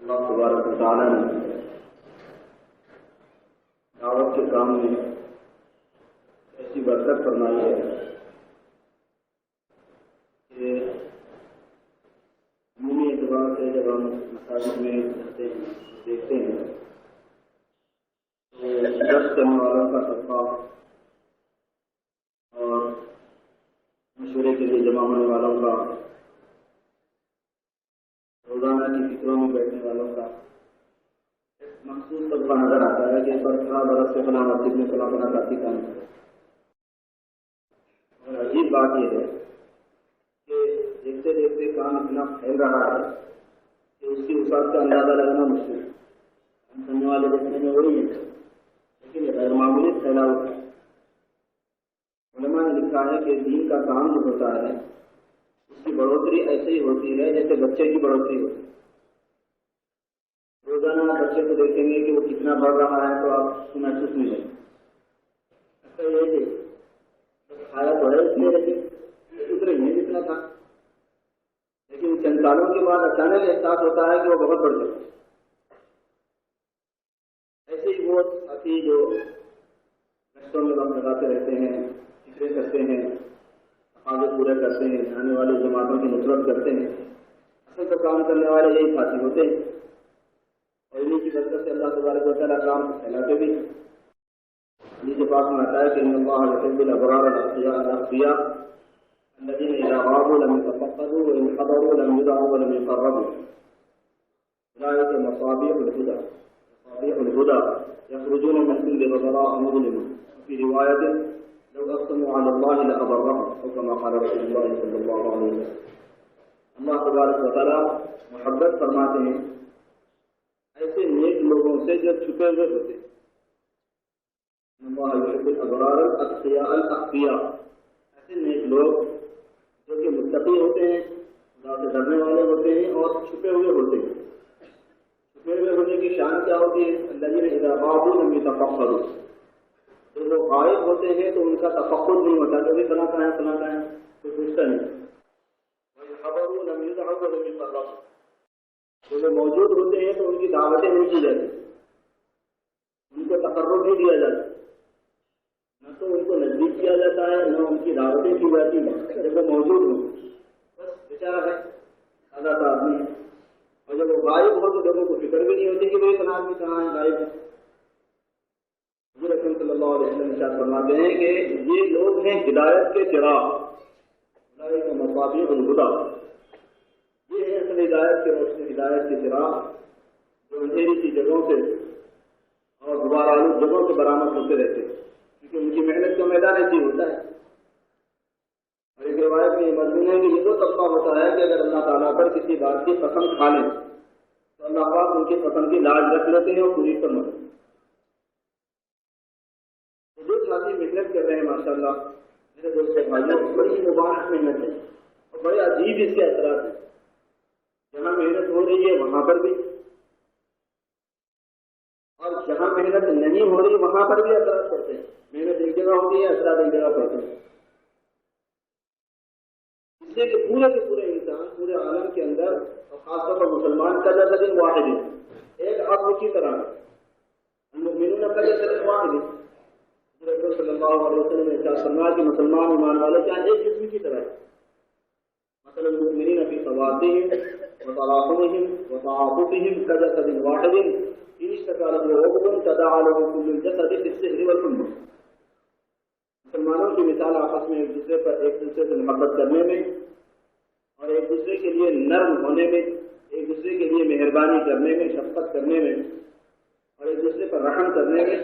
اللہ تبارک و تعالیٰ نے دعوت کے کام میں ایسی برکت فرمائی ہے کہ عمومی اعتبار سے جب ہم مساجد میں دیکھتے ہیں تو درس کرنے والوں کا طبقہ اور مشورے کے لیے جمع ہونے والوں کا، روزانہ کی فکروں میں بیٹھنے والوں کا ایک مخصوص طبقہ نظر آتا ہے کہ پر فلاں برس سے فلاں مسجد میں فلاں فلاں ذاتی کام ہے۔ اور عجیب بات یہ ہے کہ دیکھتے دیکھتے کام اتنا پھیل رہا ہے کہ اس کی وسعت کا اندازہ لگانا مشکل ہے۔ ہم سننے والے دیکھنے میں وہی ہیں لیکن یہ غیر معمولی پھیلاؤ ہے۔ علماء نے لکھا ہے کہ دین کا کام جو ہوتا ہے اس کی بڑھوتری ایسے ہی ہوتی ہے جیسے بچے کی بڑھوتری ہوتی ہے۔ روزانہ آپ بچے کو دیکھیں گے کہ وہ کتنا بڑھ رہا ہے تو آپ اس کو محسوس نہیں کریں گے۔ ایسا یہ کہ کھایا تو ہے اس لیے لیکن اتنے نہیں جتنا تھا، لیکن چند سالوں کے بعد اچانک احساس ہوتا ہے کہ وہ بہت بڑھ گیا۔ ایسے ہی وہ ساتھی جو رشتوں میں وقت لگاتے رہتے ہیں، فکریں کرتے ہیں، تقاضے پورے کرتے ہیں، آنے والی جماعتوں کی نصرت کرتے ہیں، اصل تو کام کرنے والے یہی ساتھی ہوتے ہیں اور انہیں کی برکت سے اللہ تبارک و تعالیٰ کام پھیلاتے بھی۔ حدیث پاک میں آتا ہے کہ ان اللہ یحب الابرار الاصفیاء الذين اذا غابوا لم يتفقدوا وان حضروا لم يدعوا ولم يقربوا اولئك مصابيح الهدى يخرجون من كل غبراء مظلم في رواية لو اقسموا على الله لأبرهم او كما قال رسول الله صلی اللہ علیہ وسلم۔ اللہ تبارک و تعالیٰ محبت فرماتے ہیں ایسے نیک لوگوں سے جو چھپے ہوئے ہوتے ہیں۔ اللہ یحب الابرار الاتقیاء الاخفیاء، ایسے نیک لوگ جو کہ متقی ہوتے ہیں، خدا سے ڈرنے والے ہوتے ہیں اور چھپے ہوئے ہوتے ہیں۔ چھپے ہوئے ہونے کی شان کیا ہوتی ہے؟ الذین اذا غابوا لم یتفقدوا، جب وہ غائب ہوتے ہیں تو ان کا تفقد نہیں ہوتا، کبھی فلاں کہاں ہے فلاں کہاں ہے کوئی پوچھتا نہیں۔ وَيَحْضَرُوا لَمْ يُدْعَوْا وَلَمْ يُقَرَّبُوا، جب وہ موجود ہوتے ہیں تو ان کی دعوتیں نہیں کی جاتی، ان کو تقرب نہیں دیا جاتا، نہ تو ان کو نزدیک کیا جاتا ہے نہ ان کی دعوتیں کی جاتی ہیں جب وہ موجود ہوں۔ بس بیچارہ ہے، سادہ سا آدمی ہے، اور جب وہ غائب ہو تو لوگوں کو فکر بھی نہیں ہوتی کہ وہ اتنا آدمی کہاں ہے، غائب ہے۔ حضور اکرم صلی اللہ علیہ وسلم ارشاد فرماتے ہیں کہ یہ لوگ ہیں ہدایت کے چراغ، اولئک مصابیح الہدی، یہ ہے اصل ہدایت کے روشنی، ہدایت کے چراغ جو اندھیری سی جگہوں سے اور غبار آلود جگہوں سے برآمد ہوتے رہتے ہیں، کیونکہ ان کی محنت کا میدان ایسی ہوتا ہے۔ اور ایک روایت میں یہ مضمون ہے کہ یہ وہ طبقہ ہوتا ہے کہ اگر اللہ تعالیٰ پر کسی بات کی قسم کھا لیں تو اللہ پاک ان کی قسم کی لاج رکھ لیتے ہیں اور پوری پر مت۔ جو ساتھی محنت کر رہے ہیں ماشاء اللہ میرے دوست بھائیوں، بڑی مبارک محنت ہے اور بڑے عجیب اس کے اثرات ہیں۔ جہاں محنت ہو رہی ہے وہاں پر بھی، اور جہاں محنت نہیں ہو رہی وہاں پر بھی اثرات پڑتے ہیں۔ محنت ایک جگہ ہوتی ہے، اثرات ایک جگہ پڑتے ہیں، اس لیے کہ پورے کے پورے انسان پورے عالم کے اندر اور خاص طور پر مسلمان کا جسد واحد ہے، ایک عقل کی طرح ہے۔ المؤمنون کا جسد واحد ہے، رسول صلی اللہ علیہ وسلم نے ارشاد فرمایا کہ مسلمان ایمان والے کیا ایک جسم کی طرح ہے۔ مثلا المؤمنین فی صلاتهم وتراحمهم وتعاطفهم كجسد واحد ان اشتكى له عضو تداعى له كل الجسد بالسحر والحمى۔ مسلمانوں کی مثال آپس میں ایک دوسرے سے محبت کرنے میں اور ایک دوسرے کے لیے نرم ہونے میں، ایک دوسرے کے لیے مہربانی کرنے میں، شفقت کرنے میں اور ایک دوسرے پر رحم کرنے میں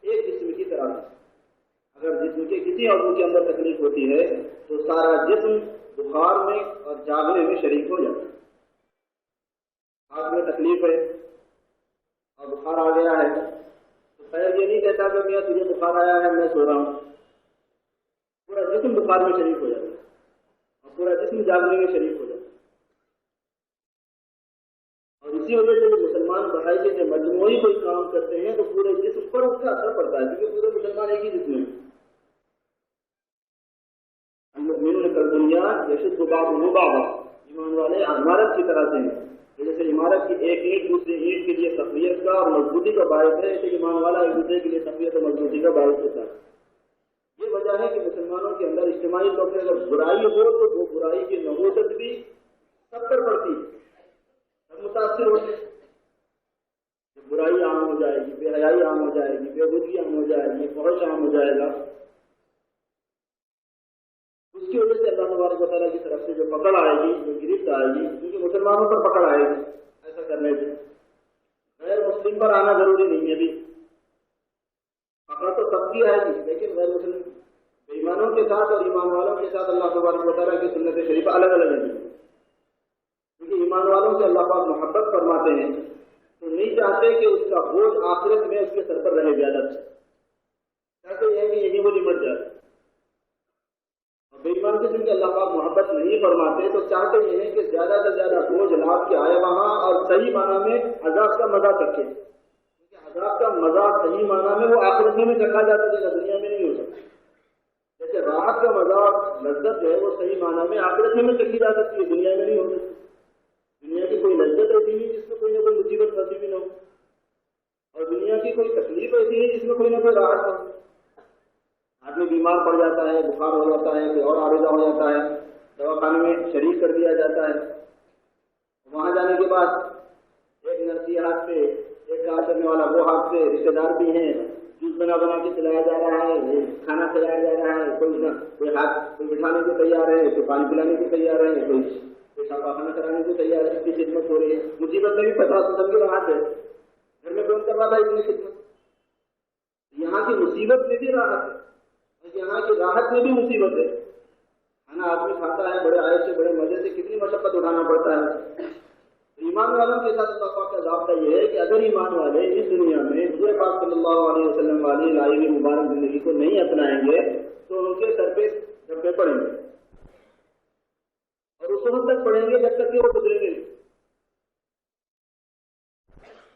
ایک جسم کی طرح ہے۔ اگر جسم کے کسی عضو کے اندر تکلیف ہوتی ہے تو سارا جسم بخار میں اور جاگنے میں شریک ہو جاتا ہے۔ ہاتھ میں تکلیف ہے اور بخار آ گیا ہے تو پیر یہ نہیں کہتا کہ میاں تجھے بخار آیا ہے میں سو رہا ہوں، پورا جسم بخار میں شریک ہو جاتا ہے اور پورا جسم جاگنے میں شریک ہو جاتا ہے۔ اور اسی وجہ سے مسلمان بھائی کے جب مجموعی کوئی کام کرتے ہیں تو پورے جسم پر اس کا اثر پڑتا ہے، کیونکہ پورے مسلمان ایک ہی جسم ہے۔ المؤمنون کالبنیان یشد بعضہ بعضا، ایمان والے عمارت کی طرح سے ہیں، جیسے عمارت کی ایک اینٹ دوسری تقویت کا اور مضبوطی کا باعث ہے کہ ایمان والا ایک دوسرے کے لیے تقویت اور مضبوطی کا باعث ہوتا ہے. یہ وجہ ہے کہ مسلمانوں کے اندر اجتماعی طور پر اگر برائی ہو تو وہ برائی کی نحوست بھی سب پر پڑتی ہے، سب متاثر ہوتے ہیں. برائی عام ہو جائے گی، بے حیائی عام ہو جائے گی، بے حدگی عام ہو جائے گی، فحش عام ہو جائے گا. اس کی وجہ سے اللہ تبارک و تعالیٰ کی طرف سے جو پکڑ آئے گی، جو گرفت آئے گی، کیونکہ مسلمانوں پر پکڑ آئے گی ایسا کرنے سے. غیر مسلم پر آنا ضروری نہیں ہے. بھی پکڑ تو سب کی آئے گی، لیکن غیر مسلم بے ایمانوں کے ساتھ اور ایمان والوں کے ساتھ اللہ تبارک و تعالیٰ کی سنت شریفہ الگ الگ ہے. کیونکہ ایمان والوں سے اللہ پاک محبت فرماتے ہیں تو نہیں چاہتے کہ اس کا بوجھ آخرت میں اس کے سر پر رہے زیادہ سے، چاہتے ہیں کہ یہی وہ نمٹ جائے. اور بے ایمان کے جن کے اللہ پاک محبت نہیں فرماتے تو چاہتے یہ ہیں کہ زیادہ سے زیادہ بوجھ لاد کے آئے وہاں اور صحیح معنی میں عذاب کا مزہ چکھے. کیونکہ عذاب کا مزہ صحیح معنی میں وہ آخرت میں چکھا جا سکے گا، دنیا میں نہیں ہو سکتا. جیسے راحت کا مزہ لذت ہے وہ صحیح معنی میں آخرت میں چکھی جا سکتی ہے، دنیا میں نہیں ہو سکتی. دنیا کی کوئی لذت ایسی نہیں جس میں کوئی نہ کوئی مصیبت پھنسی بھی نہ ہو، اور دنیا کی کوئی تکلیف ایسی نہیں جس میں کوئی نہ کوئی راحت ہو. آدمی بیمار پڑ جاتا ہے، بخار ہو جاتا ہے، کوئی اور عارضہ ہو جاتا ہے، دواخانے میں شریک کر دیا جاتا ہے. وہاں جانے کے بعد ایک نرسی ہاتھ پہ، ایک کام کرنے والا وہ ہاتھ پہ، رشتے دار بھی ہیں، جوس بنا کے کھلایا جا رہا ہے، کھانا کھلایا جا رہا ہے، کوئی ہاتھ کوئی بٹھانے کو تیار ہے، کوئی پانی پلانے کو تیار ہے، کوئی پاخانہ کرانے کو تیار ہے. اس کی خدمت ہو رہی ہے. مصیبت میں بھی 50 کی راحت ہے، گھر میں کون کر رہا تھا اتنی خدمت. یہاں کی مصیبت میں بھی راحت ہے اور یہاں کی راحت میں بھی مصیبت ہے. کھانا آدمی کھاتا ہے بڑے آئے سے، بڑے مزے سے، کتنی مشقت اٹھانا پڑتا ہے. ایمان والوں کے ساتھ اللہ پاک کا ضابطہ یہ ہے کہ اگر ایمان والے اس دنیا میں حضور پاک صلی اللہ علیہ وسلم والی لائی ہوئی مبارک زندگی کو نہیں اپنائیں گے تو ان کے سر پہ دھبے پڑیں گے، اور اس وقت تک پڑیں گے جب تک کہ وہ گزریں گے.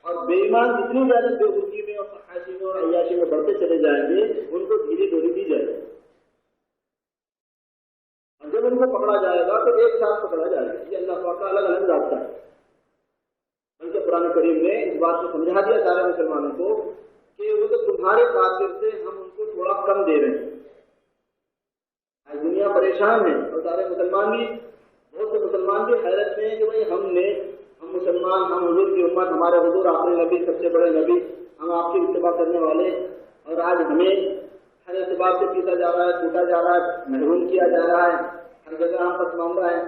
اور بے ایمان جتنی زیادہ بے حدگی میں اور فحاشی میں اور عیاشی میں بڑھتے چلے جائیں گے ان کو دھیرے دھیرے دی جائے گی. اور جب ان کو پکڑا جائے گا تو ایک ساتھ پکڑا جائے گا. یہ اللہ پاک کا الگ الگ ضابطہ ہے. بلکہ قرآن کریم نے اس بات کو سمجھا دیا سارے مسلمانوں کو کہ وہ تو تمہارے خاطر سے ہم ان کو تھوڑا کم دے رہے ہیں. آج دنیا پریشان ہے اور سارے مسلمان بھی، بہت سے مسلمان بھی حیرت میں ہیں کہ بھائی ہم مسلمان، ہم حضور کی امت، ہمارے حضور آخری نبی، سب سے بڑے نبی، ہم آپ کی اتباع کرنے والے، اور آج ہمیں ہر اعتبار سے پیٹا جا رہا ہے، ٹوٹا جا رہا ہے، محروم کیا جا رہا ہے، ہر جگہ ہم پسماندہ ہیں.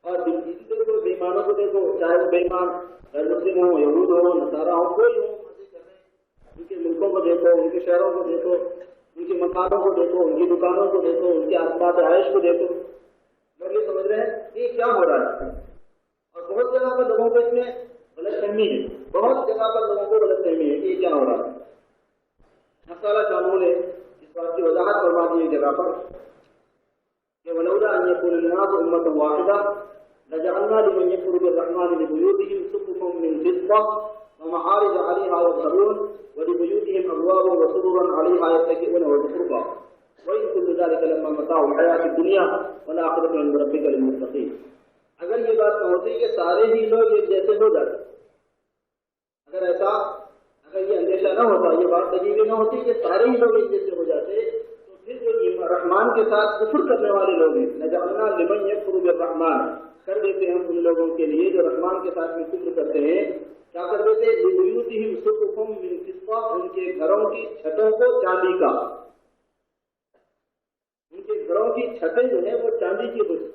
اور دیکھو بے ایمانوں کو دیکھو، چاہے وہ بے ایمان غیر مسلم ہو، یہود ہو، نصارہ ہو، کوئی ہو، مزے کر رہے ہیں. ان کے ملکوں کو دیکھو، ان کے شہروں کو دیکھو، ان کے مکانوں کو دیکھو، ان کی دکانوں کو دیکھو، ان کے اسباب عائش کو دیکھو. لوگ یہ سمجھ رہے ہیں کہ یہ کیا ہو رہا ہے. اور بہت جگہ پر لوگوں کو اس میں غلط فہمی ہے، بہت جگہ پر لوگوں کو غلط فہمی ہے کہ یہ کیا ہو رہا ہے. مسئلہ قانون ہے، اس بات کی وضاحت کروا دی ایک جگہ پر کہ ولولا ان يكون الناس امة واحدة لجعلنا لمن يكفر بالرحمن لبيوتهم سقفا من فضة ومعارج عليها يظهرون ولبيوتهم ابوابا وسررا عليها يتكئون وزخرفا وإن كل ذلك لما متاع الحياة الدنيا والآخرة عند ربك للمتقين. اگر یہ بات نہ ہوتی کہ سارے ہی لوگ ایک جیسے ہو جاتے، اگر یہ اندیشہ نہ ہوتا، یہ بات تجیبی نہ ہوتی کہ سارے ہی لوگ ایک جیسے ہو جاتے، تو پھر جو رحمان کے ساتھ کفر کرنے والے لوگ ہیں، لجعلنا لمن يكفر بالرحمن، کر دیتے ہم ان لوگوں کے لیے جو رحمان کے ساتھ میں کفر کرتے ہیں، کیا کر دیتے؟ لبیوتہم سقفا من فضة، ان کے گھروں کی چھتوں کو چاندی کا، ان کے گھروں کی چھتیں جو ہیں وہ چاندی کی ہوتی،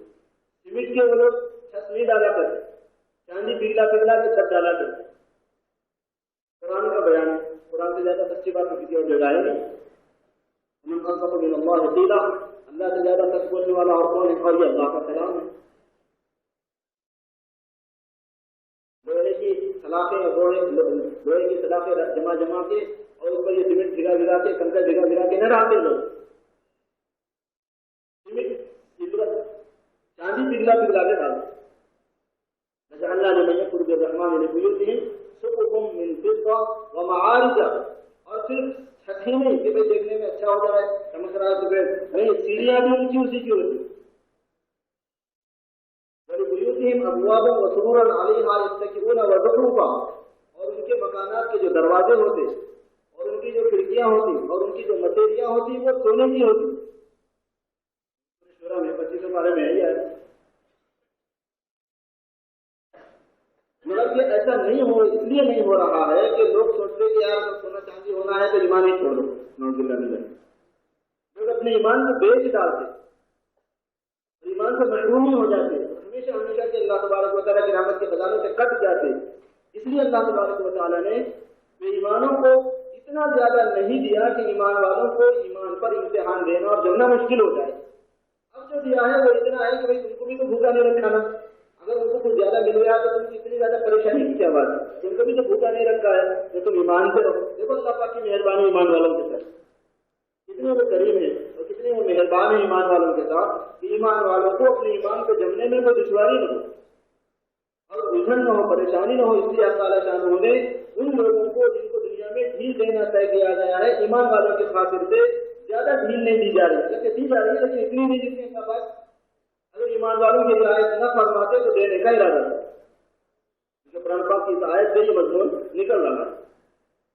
سیمنٹ کے وہ لوگ چھت نہیں ڈالا کرتے، چاندی پگھلا کے چھت ڈالا کرتے. قرآن کا بیان ہے، قرآن سے زیادہ سچی بات کسی اور جگہ ہے نہیں. من اصدق من اللہ قیلا، اللہ سے زیادہ سچ بولنے والا اور کون ہے؟ اور یہ اللہ کا کلام ہے. لوہے کی سلاخیں جمع کے اور اس پر یہ سیمنٹ بھگا کے، کنکر بھگا کے نہ ڈالتے لوگ. سیمنٹ چاندی پگھلا کے ڈالتے. لجعلنا لمن يكفر بالرحمن لبيوتهم سقفا من فضة ومعارج، اور صرف چھت ہی نہیں کہ بھائی دیکھنے میں اچھا ہو جائے، چمک رہا ہے تو نہیں، سیڑھیاں بھی ان کی اسی کی ہوتی. ولبيوتهم ابوابا وسررا عليها يتكئون وزخرفا، اور ان کے مکانات کے جو دروازے ہوتے اور ان کی جو کھڑکیاں ہوتی اور ان کی جو مسیریاں ہوتی وہ سونے کی ہوتی. شورا میں 25 بارے میں ہے. مگر یہ ایسا نہیں ہو اس لیے نہیں ہو رہا ہے کہ لوگ سوچتے کہ یار سونا چاندی ہونا ہے تو ایمان ہی چھوڑ دو. لوگ اپنے ایمان کو بیچ ڈالتے, ایمان سے محروم ہو جاتے, ہمیشہ ہمیشہ کے اللہ تبارک و تعالیٰ کی رحمت کے خزانے سے کٹ جاتے. اس لیے اللہ تبارک و تعالیٰ نے بے ایمانوں کو اتنا زیادہ نہیں دیا کہ ایمان والوں کو ایمان پر امتحان دینا اور جمنا مشکل ہو جائے. اب جو دیا ہے وہ اتنا ہے کہ بھائی تم کو بھی تو بھوکا نہیں رکھا نا. اگر ان کو کچھ زیادہ مل گیا تو تم کی اتنی زیادہ پریشانی کی کیا بات ہے. تم کو بھی تو بھوکا نہیں رکھا ہے تو تم ایمان سے رہو. دیکھو اللہ پاک کی مہربانی ایمان والوں کے ساتھ کتنے وہ کریم ہے اور کتنے وہ مہربان ہے ایمان والوں کے ساتھ کہ ایمان والوں کو اپنے ایمان کو جمنے میں کوئی دشواری نہ ہو اور الجھن نہ ہو, پریشانی نہ ہو. اس لیے اللہ تعالیٰ شان نے ان لوگوں کو جن کو دنیا میں ڈھیل دینا طے کیا گیا ہے ایمان والوں کی خاطر سے زیادہ ڈھیل نہیں دی جا رہی. جبکہ دی جا رہی ہے لیکن اتنی نہیں جتنی اللہ پاک اگر ایمان والوں کی رعایت نہ فرماتے تو دینے کا ارادہ ہے. قرآن پاک کی آیت سے یہ مضمون نکل رہا ہے.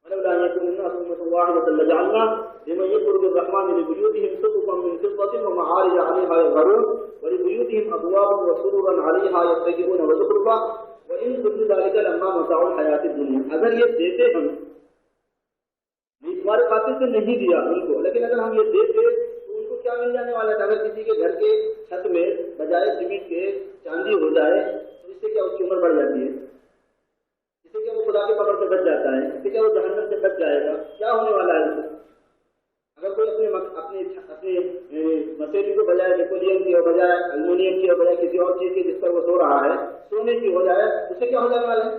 ولولا ان يكون الناس أمة واحدة لجعلنا لمن يكفر بالرحمن لبيوتهم سقفا من فضة ومعارج عليها يظهرون ولبيوتهم أبوابا وسررا عليها يتكئون وزخرفا وإن كل ذلك لما متاع الحياة الدنيا. اگر یہ دیتے ہم تمہارے خاطر سے نہیں دیا ان کو, لیکن اگر ہم یہ دیتے تو ان کو کیا مل جانے والا تھا. اگر کسی کے گھر کے چھت میں بجائے سیمنٹ کے چاندی ہو جائے تو اس سے کیا اس کی عمر بڑھ جاتی ہے, اس سے کیا وہ خدا کے پکڑ سے بچ جاتا ہے, اس سے کیا وہ جہنم سے بچ جائے گا. کیا ہونے والا ہے اس سے. اگر کوئی اپنے مسیری کو بجائے پیٹرولیم کی اور بجائے المونیم کی اور بجائے کسی اور چیز کی جس پر وہ سو رہا ہے سونے کی ہو جائے اس سے کیا ہو جانے والا ہے.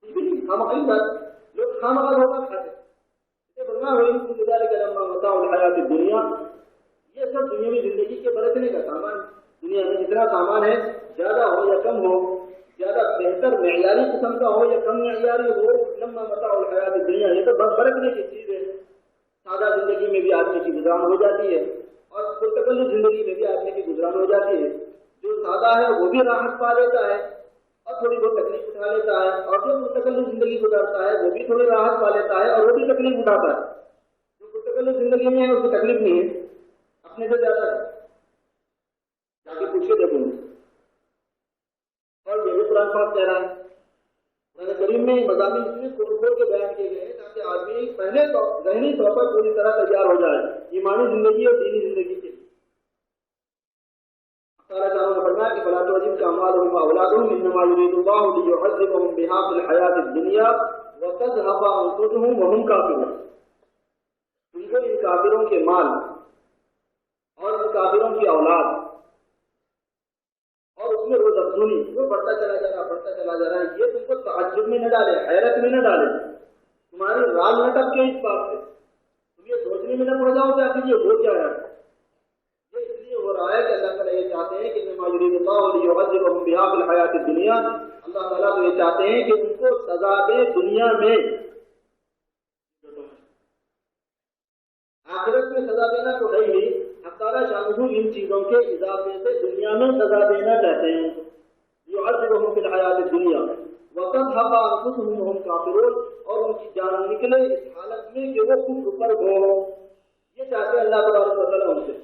لوگ خامخواہ دھوکہ کھاتے. دنیا یہ سب دنیاوی زندگی کے برتنے کا سامان. دنیا میں جتنا سامان ہے زیادہ ہو یا کم ہو, زیادہ بہتر معیاری قسم کا ہو یا کم معیاری ہو, لما متاع الحیات الدنیا یہ تو برتنے کی چیز ہے. سادہ زندگی میں بھی آدمی کی گزران ہو جاتی ہے اور پرتکلف زندگی میں بھی آدمی کی گزران ہو جاتی ہے. جو سادہ ہے وہ بھی راحت پا لیتا ہے اور تھوڑی بہت تکلیف اٹھا لیتا ہے, اور جو مستقل زندگی گزارتا ہے وہ بھی تھوڑی راحت پا لیتا ہے اور وہ بھی تکلیف اٹھاتا ہے. جو مستقل زندگی میں ہے اس کو تکلیف نہیں ہے, اپنے سے زیادہ ہے. جا کے پوچھے دیکھو. اور یہ بھی قرآن پاک کہہ رہا ہے, قرآن کریم میں مضامین اس لیے کھول کھول کے بیان کیے گئے تاکہ آدمی پہلے ذہنی طور پر پوری طرح تیار ہو جائے ایمانی زندگی اور دینی زندگی کے لیے. تعالیٰ تعالیٰ نے فرمایا کہ فلا تعجبک أموالهم وأولادهم إنما يريد الله ليعذبهم بها في الحياة الدنيا وتذهب أنفسهم وهم كافرون. ان کو ان کافروں کے مال اور ان کافروں کی اولاد اور اس میں روز افزونی وہ بڑھتا چلا جا رہا ہے, یہ تم کو تعجب میں نہ ڈالے, حیرت میں نہ ڈالے, تمہاری رال نہ ٹپکے اس بات سے, تم یہ سوچنے میں نہ پڑ جاؤ کہ آخر یہ ہو کیا رہا ہے. یہ اس لیے ہو رہا ہے کہ اللہ تعالیٰ یہ چاہتے ہیں کہ انما یرید اللہ لیعذبهم بها فی الحیاۃ الدنیا. اللہ تعالیٰ تو یہ چاہتے ہیں کہ ان کو سزا دے دنیا میں, آخرت میں سزا دینا تو ہے ہی. تعالیٰ شانہ ان چیزوں کے اضافے سے دنیا میں سزا دینا چاہتے ہیں. یعذبهم فی الحیاۃ الدنیا وتذهب انفسهم وهم کافرون, اور ان کی جان نکلے اس حالت میں کہ وہ کفر پر ہو. یہ چاہتے ہیں اللہ تبارک و تعالیٰ ان سے.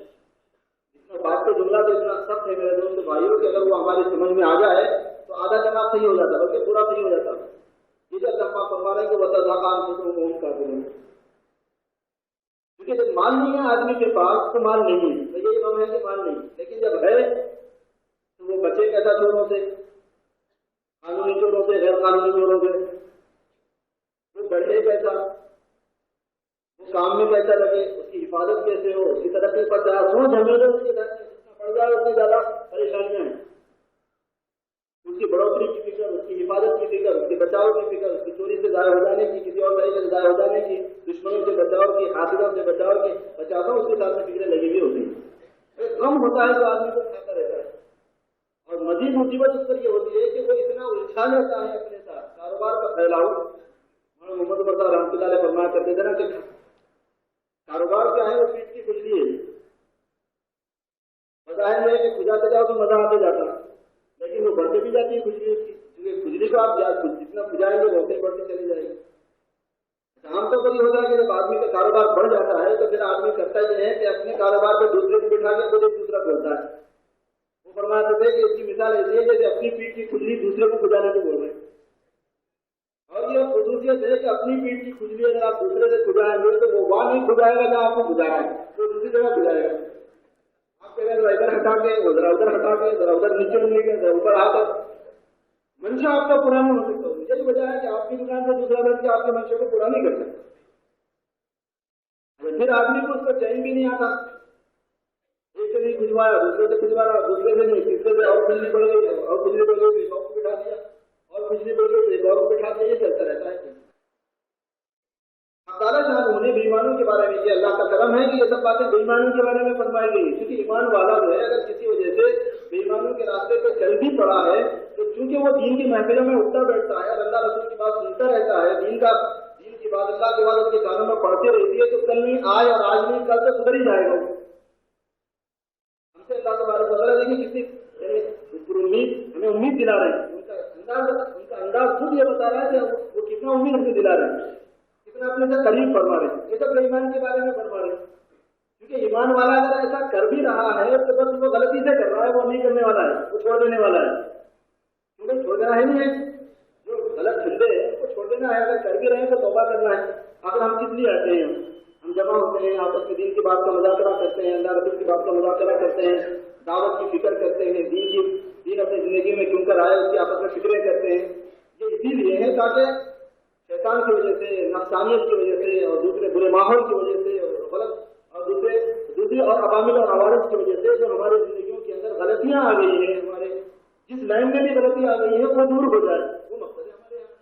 اتنا بات کا جملہ تو اتنا سخت ہے میرے دوست بھائیوں کہ اگر وہ ہماری سمجھ میں آ جائے تو آدھا جواب صحیح ہو جاتا, بلکہ پورا صحیح ہو جاتا. یہ جو اللہ پاک فرما رہے ہیں کہ وتذهب انفسهم وهم کافرون, کیونکہ جب مال نہیں ہے آدمی کے پاس تو مال نہیں ہے, تو یہی غم ہے کہ مال نہیں, لیکن جب ہے تو وہ بچے کیسا چوروں سے, قانونی چوروں سے, غیر قانونی چوروں سے, وہ بڑھے کیسا, وہ کام میں کیسا لگے, اس کی حفاظت کیسے ہو, اس کی ترقی پر چاہے سو جھمیلے اس کے جتنا پڑ جائے اتنی زیادہ پریشانیاں ہیں. اس کی بڑھوتری کی فکر, اس کی حفاظت کی فکر, اس کے بچاؤ کی فکر, اس کی چوری سے ضائع ہو جانے کی, کسی اور طریقے سے ضائع ہو جانے کی, دشمنوں سے بچاؤ کی, حاصلوں سے بچاؤ کی, بچاتا اس کے ساتھ میں فکریں لگی ہوئی ہوتی ہیں. ایک غم ہوتا ہے جو آدمی کو کھاتا رہتا ہے, اور مزید مصیبت اس پر یہ ہوتی ہے کہ وہ اتنا الجھا لیتا ہے اپنے ساتھ کاروبار کا پھیلاؤ. محمد مرزا رحمۃ اللہ علیہ فرمایا کرتے تھے نا کہ کاروبار کیا ہے, وہ پیٹ کی خوشبو ہے. بظاہر یہ ہے کہ کھجاتے جاؤ تو مزہ آتے جاتا, لیکن وہ بڑھتے بھی جاتی ہے خوشبو, کیونکہ کھجلی کو آپ جتنا کھجائیں گے وہ بڑھتی چلی جائے گی. عام طور پر یہ ہوتا ہے کہ جب آدمی کا کاروبار بڑھ جاتا ہے تو پھر آدمی کرتا یہ ہے کہ اپنے کاروبار پہ دوسرے کو بٹھا کے خود ایک دوسرا بولتا ہے. وہ فرماتے تھے کہ اس کی مثال ایسی ہے جیسے اپنی پیٹ کی کھجلی دوسرے کو کھجانے کو بول رہے ہیں. اور یہ خصوصیت ہے کہ اپنی پیٹ کی کھجلی اگر آپ دوسرے سے کھجائیں گے تو وہ وہاں نہیں کھجائے گا جہاں آپ کو کھجا رہا ہے, وہ دوسری جگہ کھجائے گا. آپ کہہ رہے ہیں ادھر ہٹا کے ذرا ادھر ہٹا کے ذرا ادھر نیچے ملے گا ذرا اوپر آ کر منشا آپ کا پورا نہیں ہو سکتا. یہی وجہ ہے کہ آپ کی دکان سے دوسرا بن کے آپ کے منشا کو پورا نہیں کر سکتا. پھر آدمی کو اس کا چین بھی نہیں آتا. ایک سے نہیں کھجوایا دوسرے سے کھجوا رہا, دوسرے سے نہیں تیسرے سے اور کھجلی بڑھ گئی اور کھجلی بڑھ گئی ایک اور کو بٹھا دیا اور کھجلی بڑھ گئی ایک اور کو بٹھا دیا. یہ چلتا رہتا ہے. تعالیٰ شاہ نے بےایمانوں کے بارے میں, یہ اللہ کا کرم ہے کہ یہ سب باتیں بےایمانوں کے بارے میں فرمائی گئی. کیونکہ ایمان والا جو ہے اگر کسی وجہ سے بےایمانوں کے راستے پہ چل بھی پڑا ہے تو چونکہ وہ دین کی محفلوں میں اٹھتا بیٹھتا ہے اور اللہ رسول کی بات سنتا رہتا ہے, دین کی بات اللہ کے بعد اس کے کانوں میں پڑھتے رہتی ہے, تو کل نہیں آج اور آج نہیں کل تو سدھر ہی جائے گا. ہم سے اللہ تبارک و تعالیٰ دیکھیں کتنی ہمیں امید دلا رہے ہیں. ان کا انداز خود یہ بتا رہا ہے کہ وہ کتنا امید ہمیں دلا رہے ہیں, کتنا اپنے سے قریب فرما رہے ہیں. یہ سب ایمان کے بارے میں فرما رہے ہیں. کیونکہ ایمان والا اگر ایسا کر بھی رہا ہے تو بس وہ غلطی سے کر رہا ہے, وہ نہیں کرنے والا ہے, وہ چھوڑ دینے والا ہے. کیونکہ چھوڑ دینا ہے نہیں ہے, جو غلط دھندے ہیں وہ چھوڑ دینا ہے. اگر کر بھی رہے ہیں تو توبہ کرنا ہے. اگر ہم کس لیے آتے ہیں, ہم جمع ہوتے ہیں آپس میں دین کی بات کا مذاکرہ کرتے ہیں, اللہ رسول کی بات کا مذاکرہ کرتے ہیں, دعوت کی فکر کرتے ہیں, دین اپنی زندگی میں کیوں کر آئے اس کی آپس میں فکریں کرتے ہیں. یہ اسی لیے ہے تاکہ شیطان کی وجہ سے, نفسانیت کی وجہ سے اور دوسرے برے ماحول کی وجہ سے اور غلط اور دوسری اور عوامل اور عوارض کی وجہ سے جو ہماری زندگیوں کے اندر غلطیاں آ گئی ہیں, ہمارے جس لائن میں بھی غلطی آ گئی ہے وہ دور ہو جائے. وہ مقصد ہے ہمارے یہاں.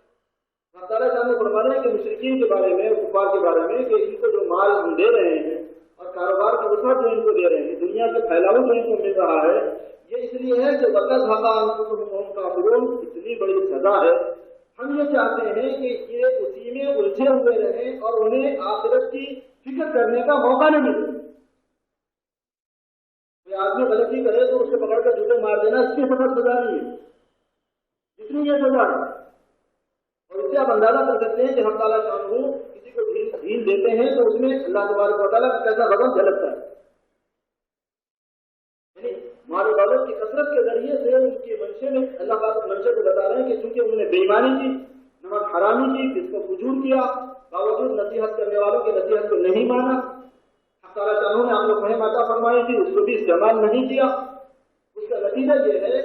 اللہ تعالیٰ صاحب فرما رہے ہیں کہ مشرکین کے بارے میں, کفار کے بارے میں, کہ ان کو جو مال ہم دے رہے ہیں اور کاروبار کی وسعت جو ان کو دے رہے ہیں, دنیا کے پھیلاؤ جو ان کو مل رہا ہے, یہ اس لیے ہے کہ وقت حقاً کافرون, اتنی بڑی سزا ہے. ہم یہ چاہتے ہیں کہ یہ اسی میں الجھے ہوئے رہیں اور انہیں آخرت کی فکر کرنے کا موقع نہ ملے. کوئی آدمی غلطی کرے تو اس کو پکڑ کر جوتے مار دینا اس کی سبب سزا نہیں ہے, اتنی یہ سزا ہے. اور اس سے آپ اندازہ کر سکتے ہیں کہ ہم تعالیٰ شان کسی کو ڈھیل دیتے ہیں تو اس میں اللہ تبارک و تعالیٰ کا کیسا رقم جھلکتا ہے. یعنی مال و دولت کی کثرت کے ذریعے سے ان کے منشے میں اللہ پاک منشے کو بتا رہے ہیں کہ چونکہ انہوں نے بےایمانی کی, نماز حرامی کی, جس کو فجور کیا, باوجود نصیحت کرنے والوں کی نصیحت کو نہیں مانا, تعالیٰ تعالیٰ نے آپ کو فہم عطا فرمائی تھی اس کو بھی استعمال نہیں کیا. اس کا نتیجہ یہ ہے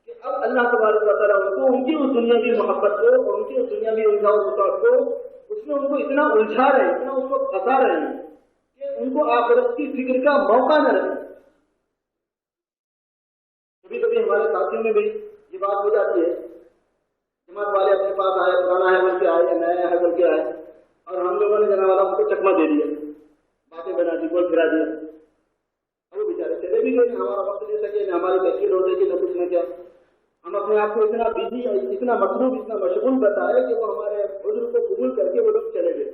کہ اب اللہ تبارک و تعالیٰ ان کو ان کی اس دنیاوی محبت کو اور ان کی اس دنیاوی الجھاؤ وسعت کو اس میں ان کو اتنا الجھا رہے ہیں, اتنا اس کو پھنسا رہے ہیں کہ ان کو آخرت کی فکر کا موقع نہ رہے. کبھی کبھی ہمارے ساتھیوں میں بھی یہ بات ہو جاتی ہے, جماعت والے اپنے پاس آئے, پرانا ہے بول کے آئے یا نیا ہے بول کے آئے, اور ہم لوگوں نے جناب والا کو چکما دے دیا, باتیں بنا دی, گول پھرا دیا, اور وہ بیچارے چلے بھی گئے. ہمارا وقت دے سکے نہ ہماری تحقیق ہو سکے نہ کچھ نہ کیا. ہم اپنے آپ کو اتنا بزی اور اتنا مصروف, اتنا مشغول کرتا ہے کہ وہ ہمارے حضور کو قبول کر کے وہ لوگ چلے گئے.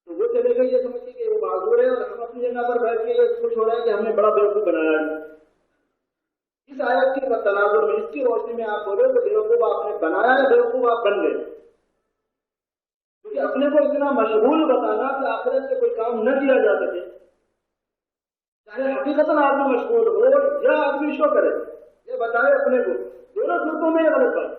تو وہ چلے گئے یہ سمجھ کہ وہ معذور ہے, اور ہم اپنی جگہ پر بیٹھ کے یہ خوش ہو رہے ہیں کہ ہم نے بڑا بیوقوف بنایا ہے. اس آیت کے تناظر میں, اس کی روشنی میں آپ بولے تو بیوقوف آپ نے بنایا ہے, بیوقوف آپ بن گئے. کیونکہ اپنے کو اتنا مشغول بتانا کہ آخرت سے کوئی کام نہ کیا جا سکے, چاہے حقیقتاً آدمی مشغول ہو یا آدمی شو کرے, یہ بتائے اپنے کو, دونوں صورتوں میں یہ غلط بات.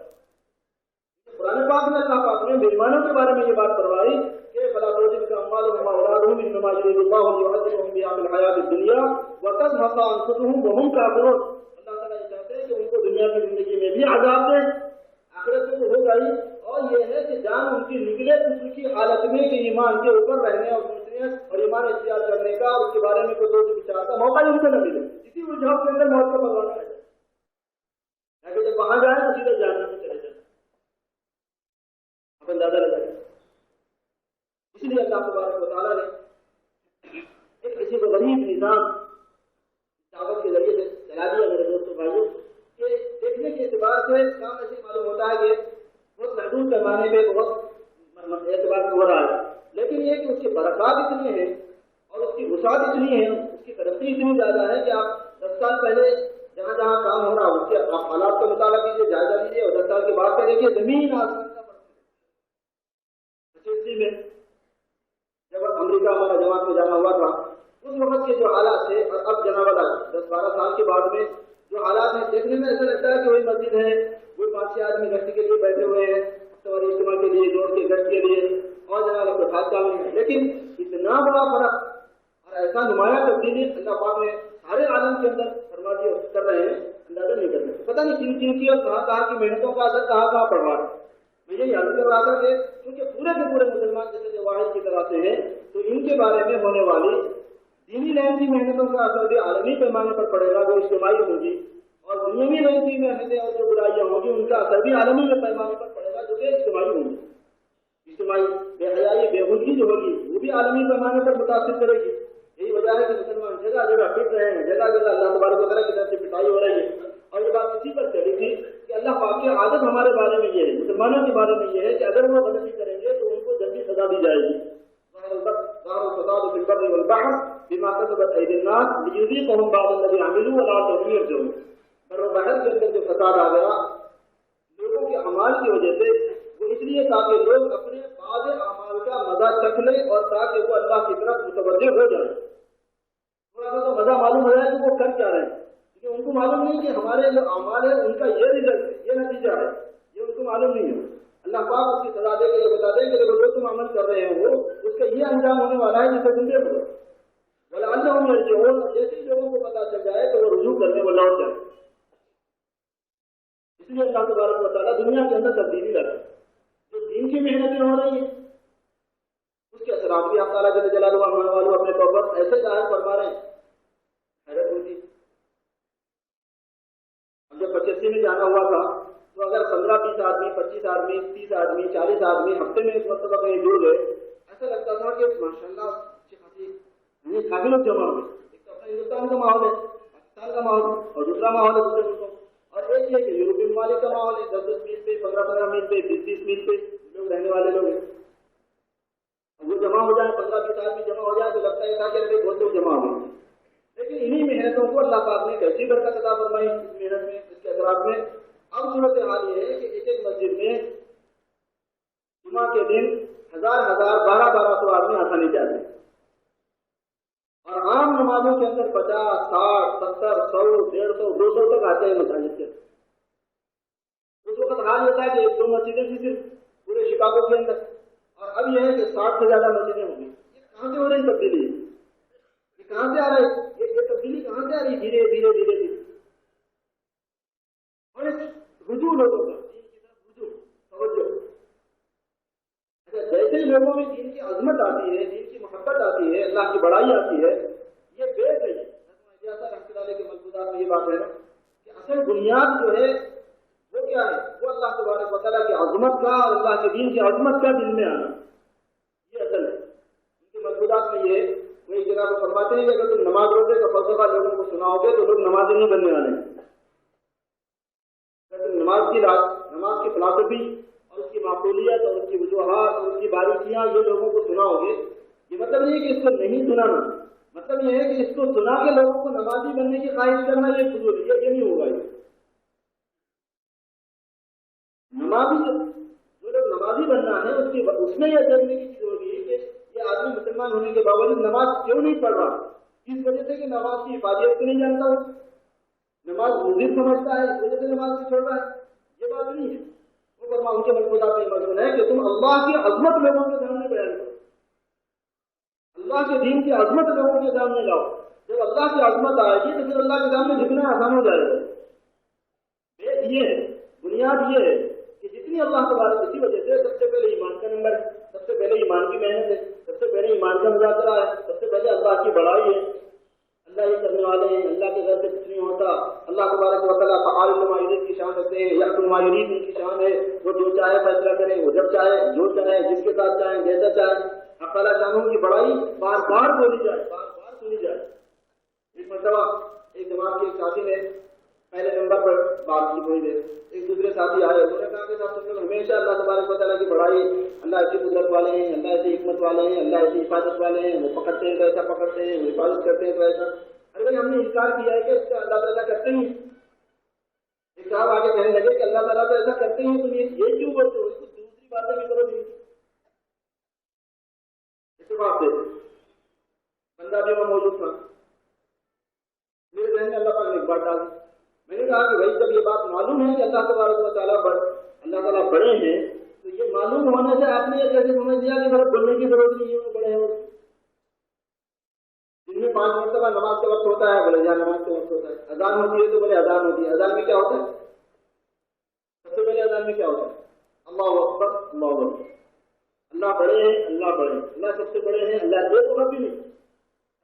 قرآن پاک میں اللہ پاک نے بےایمانوں کے بارے میں یہ بات کروائی کہ فلا تعجبک اموالهم واولادهم انما يريد الله ليعذبهم بها في الحياة الدنيا وتزهق انفسهم وهم كافرون. اللہ تعالیٰ یہ چاہتے ہیں کہ ان کو دنیا کی زندگی میں بھی عذاب دیں, آخرت میں تو ہوگا ہی, اور یہ ہے کہ جان ان کی نکلے کفر کی حالت میں کہ ایمان کے اوپر رہنے اور سوچنے اور ایمان اختیار کرنے کا, اس کے بارے میں کوئی سوچ بچار کا موقع ان کو نہ ملے. اسی الجھاؤ کے اندر موت کا پروانہ ہے, تاکہ جب وہاں جائیں تو سیدھے جہنم میں چلے جائیں. آپ اندازہ لگائیں. اس لیے اللہ تبارک و تعالیٰ نے ایک کسی کو غریب نظام دعوت کے ذریعے سے چلا دیا میرے دوستوں بھائیوں, کہ دیکھنے کے اعتبار سے کام ایسے معلوم ہوتا ہے کہ بہت محدود پیمانے میں بہت اعتبار سے ہو رہا ہے, لیکن یہ کہ اس کے برکات اتنے ہیں اور اس کی وسعت اتنی ہے, اس کی ترقی اتنی زیادہ ہے کہ آپ 10 سال پہلے جہاں جہاں کام ہو رہا ہے اس کے آپ حالات کا مطالعہ کیجیے، جائزہ لیجیے، اور 10 سال کے بعد دیکھیے زمین آسمان کا فرق ہے۔ میں جب امریکہ ہمارا جماعت میں جانا ہوا تھا اس وقت کے جو حالات تھے اور اب جناب 10-12 سال کے بعد میں جو حالات ہیں، دیکھنے میں ایسا لگتا ہے کہ وہی مسجد ہے، وہی 5-6 آدمی گشت کے لیے بیٹھے ہوئے ہیں، سواری اجتماع کے لیے، دوڑ کے گشت کے لیے، اور جناب کوئی خاص کام نہیں ہے، لیکن اتنا بڑا فرق اور ایسا نمایاں تبدیلی اللہ پاک نے سارے عالم کے اندر فرما دی کر رہے ہیں، اندازہ نہیں کر سکتے۔ پتہ نہیں کن کن کی اور کہاں کہاں کی محنتوں کا اثر کہاں کہاں پڑ رہا ہے۔ میں یہ یاد کر رہا تھا کہ کیونکہ پورے کے پورے مسلمان جیسے جو واحد کی طرح سے ہیں، تو ان کے بارے میں ہونے والی دینی لین کی محنتوں کا اثر بھی عالمی پیمانے پر پڑے گا، جو اجتماعی ہوگی، اور دنیاوی لین کی محنتیں اور جو برائیاں ہوں گی ان کا اثر بھی عالمی پیمانے پر پڑے گا، جو کہ اجتماعی ہوگی۔ اجتماعی بے حیائی بے حجگی جو ہوگی وہ بھی عالمی پیمانے پر متاثر کرے گی۔ یہی وجہ ہے کہ مسلمان جگہ جگہ پٹ رہے ہیں، جگہ جگہ اللہ تبارک و تعالیٰ کی طرف سے پٹائی ہو رہی ہے، اور یہ بات اسی پر چلی تھی کہ اللہ پاک کی عادت ہمارے بارے میں یہ ہے، مسلمانوں کے بارے میں یہ ہے کہ اگر وہ غلطی کریں گے تو ان کو جلدی سزا دی جائے گی۔ ظاہر الفساد فی البر والبحر بما کسبت ایدی الناس لیذیقہم بعض الذی عملوا ولعلہم یرجعون۔ بر و بحر کے اندر جو فساد آ گیا لوگوں کے اعمال کی وجہ سے، وہ اس لیے تاکہ لوگ اپنے بعض اعمال کا مزہ چکھ لیں اور تاکہ وہ اللہ کی طرف متوجہ ہو جائیں۔ تھوڑا سا تو مزہ معلوم ہو جائے کہ وہ کر کیا رہے ہیں، کیونکہ ان کو معلوم نہیں کہ ہمارے جو اعمال ہیں ان کا یہ رزلٹ ہے، یہ نتیجہ ہے، یہ ان کو معلوم نہیں ہے۔ اللہ پاک اس کی سزا دے کے یہ بتا دیں کہ جو تم عمل کر رہے ہیں وہ اس کا یہ انجام ہونے والا ہے جسے تم دیکھ لو۔ ولعلہم یرجعون، جیسے ہی لوگوں کو پتہ چل جائے تو وہ رجوع کرنے وہ لوٹ جائیں۔ اس لیے اللہ تبارک و تعالیٰ دنیا کے اندر تبدیلی لاتا ہے۔ جو دین کی محنتیں ہو رہی ہیں اس کے اثرات بھی اللہ تعالیٰ جل جلالہ والوں اپنے طور پر ایسے ظاہر فرما رہے ہیں، حیرت ہوتی۔ ہم جب 85 میں جانا ہوا تھا تو اگر 15-20 آدمی، 25 آدمی، 30 آدمی، 40 آدمی ہفتے میں ایک مرتبہ کہیں جڑ گئے، ایسا لگتا تھا کہ ماشاء اللہ اچھی خاصی کافی لوگ جمع ہوئے۔ ایک تو اپنا ہندوستان کا ماحول ہے، پاکستان کا ماحول، اور دوسرا ماحول ہے دوسرے ملکوں، اور ایک یہ کہ یورپی ممالک کا ماحول ہے، 10-10 میل پہ، 15-15 میل پہ، 20-20 میل پہ لوگ رہنے والے لوگ ہیں۔ وہ جمع ہو جائے، 15-20 آدمی جمع ہو جائے تو لگتا ہے تھا کہ بہت لوگ جمع ہو گئے، لیکن انہی محنتوں کو اللہ پاک نے کیسی برکت عطا فرمائی اس محنت میں، اس کے اثرات میں۔ اب صورت حال یہ ہے کہ ایک ایک مسجد میں جمعہ کے دن 1000 1200 آدمی آسانی جاتے ہیں، اور عام نمازوں کے اندر 50 60 70 100 150 200 تک آتے ہیں مساجد کے۔ اس وقت حال ہوتا ہے کہ 1-2 مسجدیں تھیں صرف پورے شکاگو کے اندر، اور اب یہ ہے کہ 60 سے زیادہ مسجدیں ہوں گی۔ یہ کہاں سے ہو رہی تبدیلی؟ یہ کہاں سے آ رہی ہے؟ یہ تبدیلی کہاں سے آ رہی ہے؟ دھیرے دھیرے دھیرے دھیرے، اور رجوع لوگوں کا دین کی طرف رجوع، توجہ۔ اچھا، جیسے ہی لوگوں میں دین کی عظمت آتی ہے، دین کی محبت آتی ہے، اللہ کی بڑائی آتی ہے، یہ بیس ہے۔ رحمۃ اللہ کے ملفوظات میں یہ بات ہے نا کہ اصل بنیاد جو ہے وہ کیا ہے؟ وہ اللہ تبارک و تعالیٰ کی عظمت کا اور اللہ کے دین کی عظمت کا دل میں آنا، یہ اصل ہے۔ ان کے ملفوظات میں یہ وہی جناب فرماتے ہیں کہ اگر تم نماز روزے کا فلسفہ لوگوں کو سناؤ گے تو لوگ نمازی نہیں بننے والے ہیں۔ نماز کی فلسفی اور اس کی معقولیت اور اس کی وجوہات اور اس کی باریکیاں یہ لوگوں کو سناؤ گے، یہ مطلب نہیں ہے کہ اس کو نہیں سنانا، مطلب یہ ہے کہ اس کو سنا کے لوگوں کو نمازی بننے کی خواہش کرنا یہ فضول ہے، یہ نہیں ہوگا۔ یہ نمازی جو لوگ نمازی بننا ہے اس میں یہ جاننے کی چیز ہوگی کہ یہ آدمی مسلمان ہونے کے باوجود نماز کیوں نہیں پڑھ رہا، اس وجہ سے کہ نماز کی حفاظت کو نہیں جانتا ہو، نماز مضر سمجھتا ہے، اس وجہ سے نماز کو چھوڑ رہا ہے، یہ بات نہیں ہے۔ وہ فرما ان کے ملفوظات میں مضمون ہے کہ تم اللہ کی عظمت لوگوں کے سامنے بیان کرو، اللہ کے دین کی عظمت لوگوں کے سامنے لاؤ۔ جب اللہ کی عظمت آئے گی تو پھر اللہ کے سامنے جھکنا آسان ہو جائے گا۔ یہ ہے بنیاد، یہ ہے کہ جتنی اللہ تبارک، اسی وجہ سے سب سے پہلے ایمان کا نمبر ہے، سب سے پہلے ایمان کی محنت ہے، سب سے پہلے ایمان کا مذاکرہ ہے، سب سے پہلے اللہ کی بڑائی ہے، اللہ یہ کرنے والے ہیں، اللہ کے گھر سے کچھ نہیں ہوتا۔ اللہ تبارک و تعالیٰ فعال لما یرید کی شان رکھتے ہیں، یحکم ما یرید ان کی شان ہے، وہ جو چاہے فیصلہ کریں، وہ جب چاہے جو چاہے جس کے ساتھ چاہیں جیسا چاہیں۔ اب تعالیٰ شانوں کی بڑائی بار بار بولی جائے، بار بار سنی جائے۔ ایک مرتبہ ایک جماعت کے ایک ساتھی نے پہلے نمبر پر بات کی تھوڑی دیر، ایک دوسرے ساتھی آئے، انہوں نے کہا کہ صاحب تم لوگ ہمیشہ اللہ تبارک و تعالیٰ کی بڑائی، اللہ ایسی قدرت والے ہیں، اللہ ایسی حکمت والے ہیں، اللہ ایسی حفاظت والے ہیں، وہ پکڑتے ہیں تو ایسا پکڑتے ہیں، وہ حفاظت کرتے ہیں تو ایسا۔ ارے بھائی ہم نے انکار کیا ہے کہ اس کا اللہ تعالیٰ کرتے ہیں، ایک صاحب آگے کہنے لگے کہ اللہ تعالیٰ تو ایسا کرتے ہیں تم یہ کیوں بولتے ہو، اس کو دوسری باتیں بھی کرو نہیں. اس بات سے بندہ بھی میں موجود تھا، میرے ذہن میں اللہ پاک نے ایک بات ڈالی. میں نے کہا کہ بھائی جب یہ بات معلوم ہے کہ اللہ تبارک و تعالیٰ بڑے ہیں، تو یہ معلوم ہونے سے آپ نے یہ کیسے سمجھ دیا کہ ذرا بولنے کی ضرورت نہیں ہے وہ بڑے ہیں. دن میں 5 مرتبہ نماز کا وقت ہوتا ہے، بولے جہاں نماز کا وقت ہوتا ہے. اذان ہوتی ہے تو بولے اذان ہوتی ہے. اذان میں کیا ہوتا ہے؟ سب سے پہلے اذان میں کیا ہوتا ہے؟ اللہ اکبر اللہ اکبر. اللہ بڑے ہیں، اللہ بڑے ہیں، اللہ سب سے بڑے ہیں، اللہ ایک ہوگا بھی نہیں.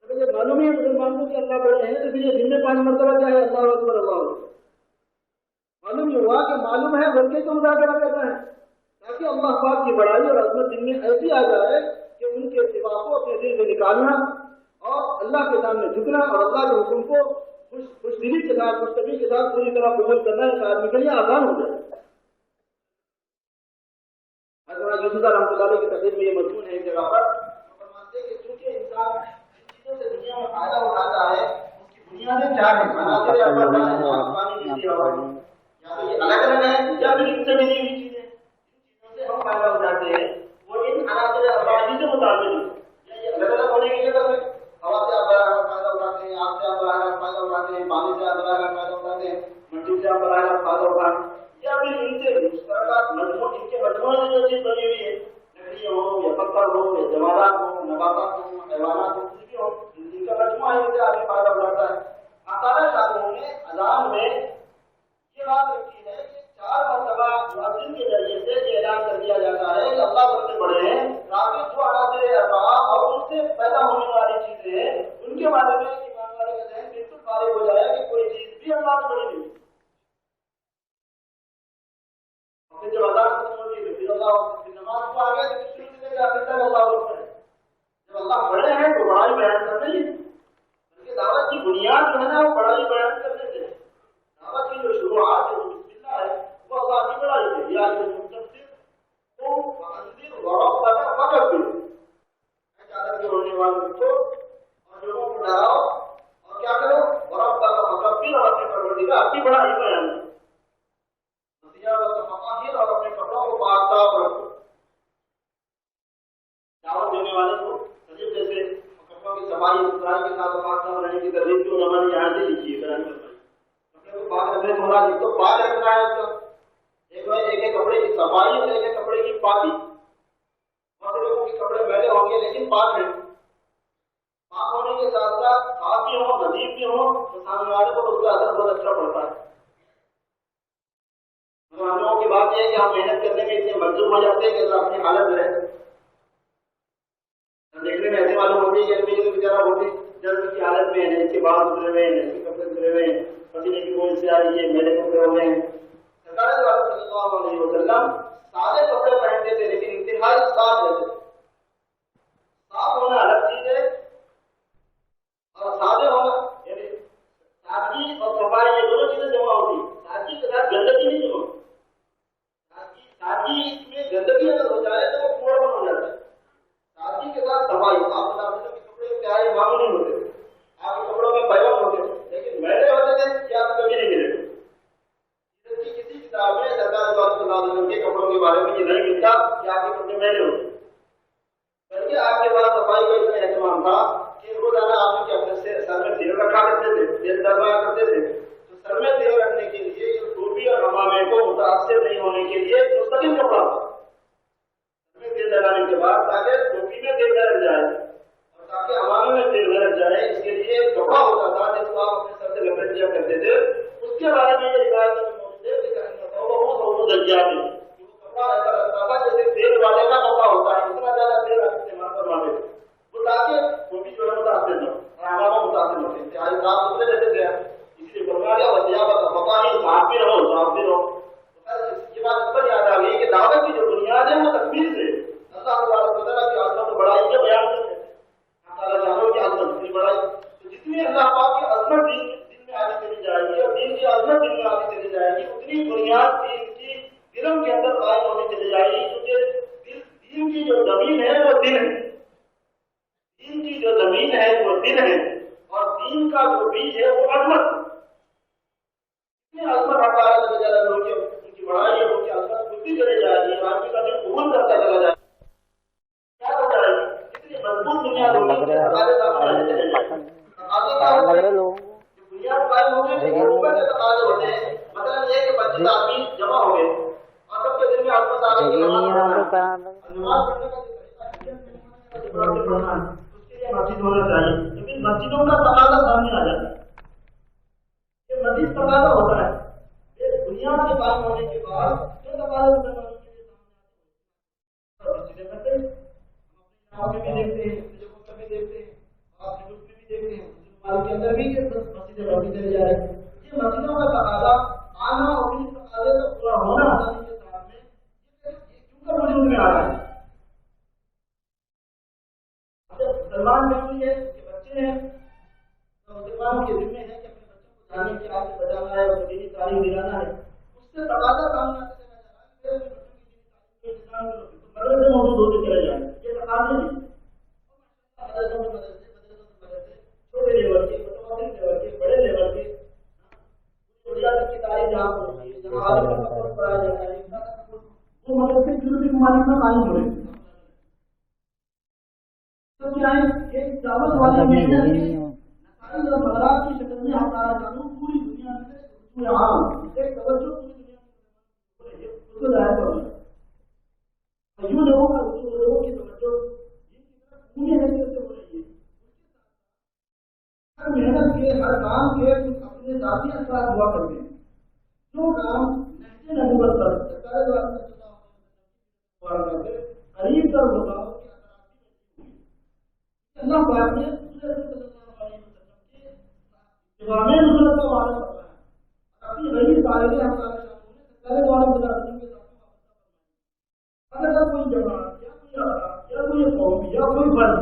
اگر یہ معلوم ہے مسلمان کو کہ اللہ بڑے ہیں تو پھر یہ دن میں 5 مرتبہ کیا ہے؟ اللہ اکبر اللہ اکبر. معلوم یہ ہوا کہ معلوم ہے بول کے تو مذاکرہ کرنا ہے تاکہ اللہ پاک کی بڑائی اور عظمت دل میں ایسی آ جائے کہ ان کے سوا کو اپنے دل سے نکالنا اور اللہ کے سامنے جھکنا اور اللہ کے حکم کو خوش دلی کے ساتھ مستقبل کے ساتھ پوری طرح قبول کرنا ایک آدمی کے لیے آسان ہو جائے. حضرت یوسف رحمۃ اللہ علیہ کی تفسیر میں یہ مضمون ہے ایک جگہ پر فرماتے ہیں کہ چونکہ انسان جن چیزوں سے دنیا میں فائدہ اٹھاتا ہے اس کی بنیادیں چار ہیں. یا تو یہ الگ الگ ہے یا پھر ان سے ملی ہوئی چیزیں جن چیزوں سے ہم فائدہ اٹھاتے ہیں وہ ان عناصر افرادی سے متعلق ہیں. یا یہ الگ الگ ہونے کی جگہ سے ہوا سے آپ فائدہ اٹھاتے ہیں، آگ سے آپ فائدہ اٹھاتے ہیں، پانی سے آپ فائدہ اٹھاتے ہیں، مٹی سے آپ فائدہ اٹھاتے ہیں، یا پھر ان سے مشترکات مجموعہ ان کے مجموعے سے جو چیز بنی ہوئی ہے لکڑی ہو یا پتھر ہو یا جمادات ہو نباتات ہو حیوانات ہو کچھ بھی ہو ان کا مجموعہ ان سے آپ فائدہ اٹھاتا ہے. اعلیٰ شاعروں نے اذان میں یہ بات رکھی ہے کہ 4 مرتبہ مؤذن کے ذریعے سے یہ اعلان کر دیا جاتا ہے کہ اللہ سب سے بڑے ہیں. راکب جو عناصر اربعہ اور ان سے پیدا ہونے والی چیزیں ہیں ان کے بارے میں ایمان والے کا ذہن بالکل فارغ ہو جائے کہ کوئی چیز بھی اللہ سے بڑی نہیں. پھر جب اذان ختم ہوتی ہے پھر اللہ نماز کو آگے شروع سے لے کر آخر تک اللہ اکبر ہے. جب اللہ بڑے ہیں تو بڑائی بیان کرنے ہی بلکہ دعوت کی بنیاد جو ہے نا وہ بڑائی بیان کرنے سے دعوت کی جو شروعات ہے بسم اللہ ہے وہ اللہ کی بڑائی ہے. یا عادت کے ہونے والوں کو اور لوگوں کو ڈراؤ اور کیا کرو برف کا مقبل اور اپنے پروردگار کی بڑائی بیان اور اپنے کپڑوں کو پاک صاف رکھو. دعوت دینے والے کو سجد جیسے کپڑوں کی صفائی ستھرائی کے ساتھ پاک صاف رہنے کی ترغیب کی علماء نے یہاں سے لکھی ہے. کپڑے کو پاک رکھنے کو مراد تو پاک رکھنا ہے اس کا ایک کپڑے کی صفائی اور ایک کپڑے کی پاکی. بہت لوگوں کے کپڑے میلے ہوں گے لیکن پاک ہیں. پاک ہونے کے ساتھ ساتھ صاف بھی ہوں نظیف بھی ہوں تو سامنے والے کو اس کا اثر بہت اچھا پڑتا ہے. ہم لوگوں کی بات یہ ہے کہ ہم محنت کرنے میں اتنے مجبور ہو جاتے ہیں کہ اللہ اپنی حالت میں رہے. دیکھنے میں ایسے معلوم ہوتی ہے کہ تو بیچارہ ہوتی جلد کی حالت میں ہے، اس کے بال اترے ہوئے ہیں، اس کے کپڑے اترے ہوئے ہیں، پسینے کی بوجھ سے آ رہی ہے، میلے کپڑے ہو گئے ہیں. سرکار صلی اللہ علیہ وسلم سادے کپڑے پہنتے تھے لیکن انتہائی صاف رہتے. صاف ہونا الگ چیز ہے اور سادے ہونا یعنی سادگی اور صفائی یہ دونوں چیزیں جمع ہوتی ہیں. سادگی کے ساتھ گندگی نہیں جمع. سادگی میں گندگی اگر ہو جائے تو وہ کوڑ بن ہو جاتا ہے. سادگی کے ساتھ صفائی. آپ کے کپڑے انتہائی معمولی ہوتے تھے، آپ کے کپڑوں میں پیغام ہوتے تھے لیکن میلے ہوتے تھے کہ آپ کبھی نہیں ملے. کسی کتاب میں سرکار صلی اللہ علیہ وسلم کے کپڑوں کے بارے میں یہ نہیں لکھا کہ آپ کے کپڑے میلے ہوتے بلکہ آپ کے پاس صفائی کا اتنا اہتمام تھا کہ روزانہ آپ کے اپنے سر میں تیل رکھا کرتے تھے، تیل دربایا کرتے تھے. تو سر میں تیل رکھنے کے لیے ٹوپی اور امامے کو متاثر نہیں ہونے کے لیے مستقل کپڑا سر میں تیل لگانے کے بعد تاکہ ٹوپی میں تیل نہ لگ جائے اور تاکہ امامے میں تیل نہ لگ جائے اس کے لیے کپڑا ہوتا تھا جس کو آپ اپنے سر سے لپیٹ دیا کرتے تھے. اس کے بارے میں یہ روایت کپڑا ایسا لگتا تھا جیسے تیل والے کا کپڑا ہوتا ہے، اتنا زیادہ تیل آپ استعمال کرواتے تھے وہ تاکہ وہ بھی جو ہے متاثر نہ اور ہمارا متاثر ہوتے ہیں. چاہے صاف ستھرے رہتے تھے اس لیے بنوا لیا وسیع پتا ہی صاف بھی رہو صاف بھی رہو. یہ بات اس پر یاد آ گئی کہ دعوت کی جو بنیاد ہے وہ تکبیر سے اللہ تعالیٰ کی عظمت بڑائی کے بیان کرتے ہیں. اللہ جانو کی عظمت کی بڑائی تو جتنی اللہ پاک کی عظمت دین میں آگے چلی جائے گی اور دین کی عظمت دین میں آگے چلی جائے گی اتنی بنیاد دین کی دلوں کے اندر قائم ہونے چلی جائے گی. کیونکہ دین کی جو زمین ہے وہ دل ہے، دین کی جو زمین ہے وہ دل ہے اور دین کا جو بیج ہے وہ عظمت. اتنی عظمت اللہ ٹوٹتی چلی جائے گی، آدمی کا دل قبول کرتا چلا جائے گا، کیا ہو جائے گی؟ اتنی مضبوط دنیا ہوگی کہ تقاضے سامنے آتے چلے جائیں گے۔ تقاضے کیا ہوتے ہیں؟ بنیاد قائم ہوگی تو اوپر سے تقاضے ہوتے ہیں۔ مثلاً یہ کہ 25 آدمی جمع ہو گئے اور سب کے دل میں عظمت آ گئی کہ نماز پڑھنا ہے، نماز پڑھنے کا اس کے لیے مسجد ہونا چاہیے، لیکن مسجدوں کا تقاضا سامنے آ جاتا ہے۔ یہ مزید تقاضا ہوتا ہے، یہ بنیاد کے قائم ہونے کے بعد جو تقاضے مسلمانوں کے لیے سامنے آتے ہیں کرتے ہیں، ہم اپنے گاؤں میں بھی دیکھتے ہیں، جگہوں پر بھی دیکھتے ہیں، آپ ملک میں بھی دیکھتے ہیں، مسلمان کے اندر بھی یہ مسجدیں بڑھتی چلی جا رہی ہیں۔ یہ مسجدوں کا تقاضا آنا اور پھر اس تقاضے کا پورا ہونا آسانی کے ساتھ میں کیوں کر وجود میں آ رہا ہے؟ مسلمان فیملی ہے، اس کے بچے ہیں، تو مسلمانوں کے ذمہ ہے کہ اپنے بچوں کو جانے کی آگ سے بچانا ہے اور دینی تعلیم دلانا ہے۔ اس سے تقاضا سامنے آتے چلا جا رہا ہے کہ میرے بچوں کی دینی تعلیم کو مدرسے موجود ہوتے چلے جائیں، یہ تقاضے نہیں۔ مدرسوں میں مدرسے چھوٹے لیول کے، متوسط لیول کے، بڑے لیول کے، دنیا تک کی تعلیم جہاں پہنچتی ہے، جہاں عالم کا کورس پڑھایا جاتا ہے، وہ مدرسے جنوب ممالک میں قائم ہو رہے ہیں۔ تو کیا ہے یہ دعوت والی محنت کے نتائج اور بدلاؤ کی شکل میں ہمارا قانون پوری دنیا میں عام ایک توجہ پوری دنیا میں اس کو ظاہر کرنا ہے۔ یوں لوگوں کا لوگوں کی توجہ پوری حیثیت سے ہو رہی ہے، ہر محنت کے ہر کام کے کچھ اپنے ذاتی اثرات ہوا کرتے ہیں۔ جو کام نہج نبوت پر قریب تر ہوتا ہو اللہ پاک نے صلی اللہ علیہ وسلم کے جوامع نصرت کا وعدہ کرتا ہے، اپنی غریب طالب ہمارے سارے والوں کے ساتھ اگر کوئی جماعت یا کوئی افراد یا کوئی قوم یا کوئی فرد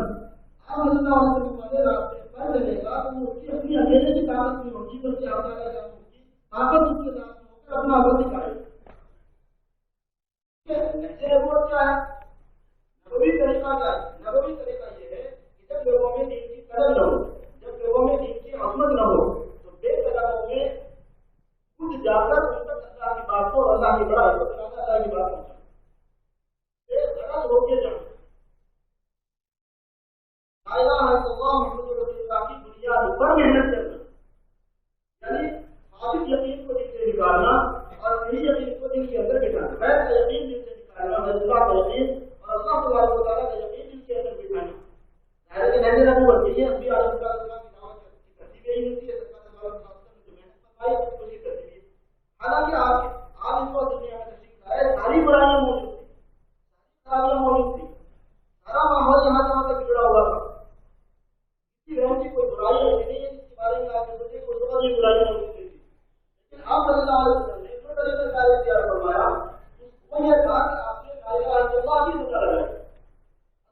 آپ صلی اللہ علیہ وسلم والے راستے پر چلے گا تو وہ اس کی اپنی اکیلے کی طاقت نہیں ہوگی، بلکہ اللہ تعالیٰ کی طاقت اس کے ساتھ ہو کر اپنا اثر دکھائے گا۔ نبوت کیا ہے؟ نبوی طریقہ کیا ہے؟ نبوی طریقہ یہ ہے جب لوگوں میں دین کی قدر نہ ہو، جب لوگوں میں دین کی عظمت نہ ہو، تو بے قدروں میں خود جا کر ان تک اللہ کی بات کو، اللہ کی بڑائی کو، اللہ کی بات پہنچانا، بے غرض ہو کے جانا۔ لا الہ الا اللہ محمد رسول اللہ کی بنیاد پر محنت کرنا، یعنی ثابت یقین کو دل سے نکالنا اور صحیح یقین کو دل کے اندر بٹھانا، غیر کا یقین دل سے نکالنا، اللہ کا یقین اور اللہ تبارک و تعالیٰ کا یقین دل کے اندر بٹھانا۔ حضرت نبی نبوت کے لیے انبیاء علیہ السلام کی دعوت کرتی گئی ہوتی ہے، سرکار صلی اللہ علیہ وسلم نے جو محنت فرمائی اسی کرتی گئی۔ حالانکہ آپ اس وقت دنیا میں تشریف لائے، ساری برائیاں موجود تھیں، خرابیاں موجود تھیں، سارا ماحول یہاں تک بگڑا ہوا تھا، کسی رحم کی کوئی برائی ایسی نہیں ہے جس کے بارے میں آپ نے سوچے کہ اس وقت یہ برائی موجود نہیں تھی، لیکن آپ صلی اللہ علیہ وسلم نے جو طریقے کا اختیار فرمایا وہ یہ تھا کہ آپ نے لا الہ الا اللہ کی ذکر لگائی،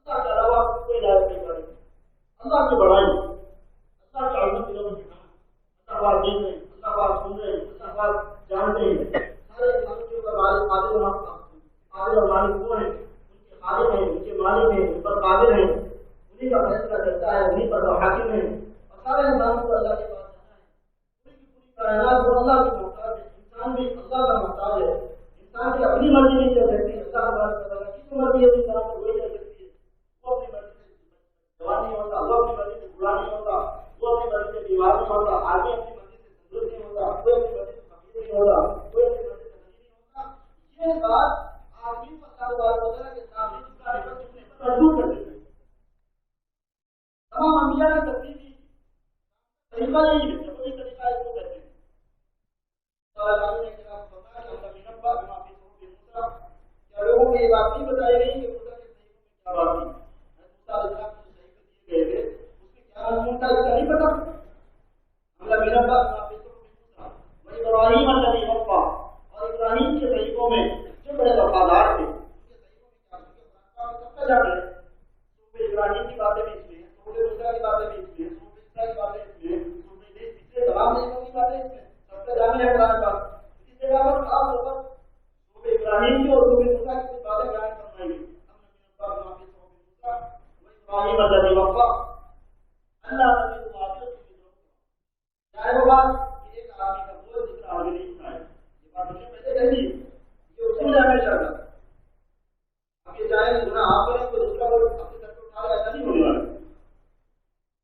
اللہ کے علاوہ کوئی ہدایت نہیں کری، اللہ کی بڑائی، اللہ کی عظمت کی طرف دکھانا، اللہ بات دیکھ رہے ہیں، اللہ بات سن رہے ہیں، اللہ بات جانتے ہیں، سارے انسانوں کے اوپر قادر اور مالک وہ ہیں، ان کے خالق ہیں، ان کے مالک ہیں، ان پر قادر ہیں، انہیں کا فیصلہ کرتا ہے، انہیں پر وہ حاکم ہے، اور سارے انسانوں کو اللہ کے پاس جانا ہے۔ پوری کی پوری کائنات وہ اللہ کی محتاج ہے، انسان بھی اللہ کا محتاج ہے، انسان کی اپنی مرضی نہیں چل سکتی، اللہ تبارک و تعالیٰ کی جو مرضی ہے انسان کو وہی چل سکتی ہے۔ وہ اپنی مرضی سے جوان نہیں ہوتا، وہ اپنی مرضی سے بوڑھا نہیں ہوتا، وہ اپنی مرضی سے بیمار نہیں ہوتا، آدمی اپنی مرضی سے تندرست نہیں ہوتا، کوئی اپنی مرضی سے فقیر نہیں ہوتا، کوئی اپنی مرضی سے غنی نہیں ہوتا۔ یہ بات آدمی کو اللہ تبارک و تعالیٰ کے سامنے جھکانے پر مجبور کر دیتی ہے۔ تمام انبیاء کی تقریبی طریقہ یہی ہے، نبوی طریقہ اس کو کہتے ہیں۔ کیا لوگوں کو یہ بات نہیں بتائی گئی کہ موسیٰ کے صحیفوں میں کیا بات تھی؟ موسیٰ علیہ السلام کو صحیفے دیے گئے تھے، اس میں کیا مضمون تھا اس کا نہیں پتا۔ ابراہیم الذی وفا، اور ابراہیم کے صحیفوں میں جو بڑے وفادار تھے، ان کے صحیفوں میں کیا سب کا جان ہے۔ سورہ ابراہیم کی باتیں بھی اس میں ہیں، سورہ موسیٰ کی باتیں بھی اس میں ہیں، سورہ عیسیٰ کی باتیں اس میں ہیں، سورہ پچھلے تمام صحیفوں کی باتیں اس میں، سب کا جان ہے قرآن پاک۔ اس جگہ پر خاص طور پر ابراہیم کی اور سورہ موسیٰ کی کچھ باتیں بیان فرمائی گئی۔ ابراہیم الذی وفا، اللہ تعالی کو واضح چاہے وہ بات کہ ایک آدمی کا بوجھ دوسرا آدمی نہیں اٹھائے، یہ بات ہم نے پہلے کہی، یہ اسی میں جانا چاہتا ہے. اب یہ چاہے گناہ آپ کریں تو دوسرا وہ اپنے سر پہ اٹھا لے، ایسا نہیں ہونے والا.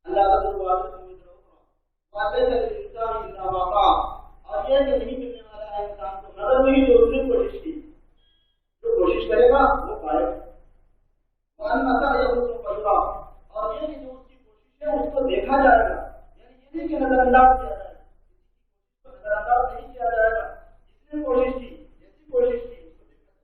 اللہ تعالیٰ کو واضح ہے کہ انسان اتنا واقع اور یہ کہ نہیں ملنے والا ہے انسان کو نظر نہیں تو اس نے کوشش کی. جو کوشش کرے گا وہ پائے گا. اور یہ کہ جو اس کی کوشش ہے اس کو دیکھا جائے گا، یعنی یہ نہیں کہ نظر انداز کیا جائے گا، نظر انداز نہیں کیا جائے گا. جس نے کوشش کی، جیسی کوشش کی اس کو دیکھا جائے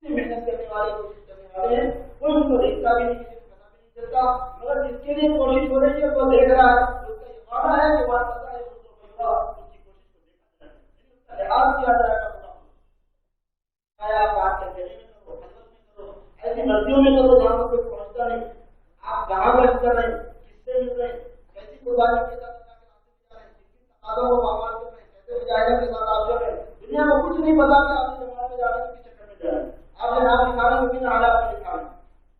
گا. محنت کرنے والے، کوشش کرنے والے ہیں، کوئی ان کو دیکھتا بھی نہیں، کسی کو پتا بھی نہیں چلتا، مگر جس کے لیے کوشش ہو رہی ہے وہ دیکھ رہا ہے. اس کا یہ وعدہ ہے کہ وہاں پتا ہے اس کی کوشش کو دیکھا جائے گا، اس کا لحاظ کیا جائے گا. آپ بات کرتے ہیں ایسی مرضیوں میں کرو جہاں پر کوئی پہنچتا نہیں. آپ کہاں پہنچتا نہیں، کس سے مل رہے ہیں، کیسی قربانی کے ساتھ تقاضوں کو معاملات کر رہے ہیں، کیسے مجاہدوں کے ساتھ آپ چل رہے ہیں. دنیا میں کچھ نہیں پتا کہ آپ کی جماعت میں جا رہے ہیں، کس چکر میں جا رہے ہیں. آپ نے نام لکھا رہے ہیں، کن حالات میں لکھا رہے ہیں.